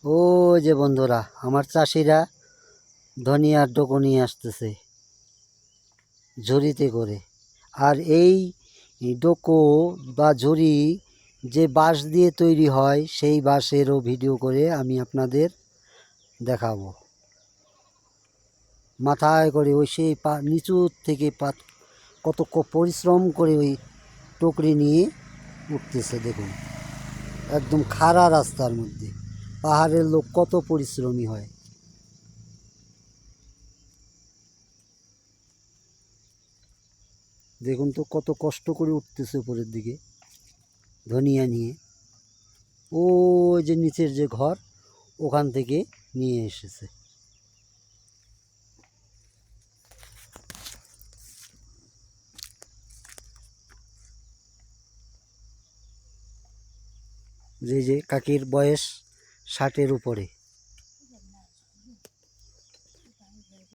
ও যে বন্ধুরা, আমার চাষিরা ধনিয়ার ডোকো নিয়ে আসতেছে ঝুড়িতে করে। আর এই ডোকো বা ঝুড়ি যে বাঁশ দিয়ে তৈরি হয়, সেই বাঁশেরও ভিডিও করে আমি আপনাদের দেখাবো। মাথায় করে ওই সেই নিচু থেকে কত পরিশ্রম করে ওই টোকরি নিয়ে উঠতেছে। দেখুন, একদম খাড়া রাস্তার মধ্যে পাহাড়ের লোক কত পরিশ্রমী হয়। দেখুন তো কত কষ্ট করে উঠতেছে উপরের দিকে ধনিয়া নিয়ে। ও যে নিচের যে ঘর, ওখান থেকে নিয়ে এসেছে। যে কাকির বয়স 60-এর উপরে।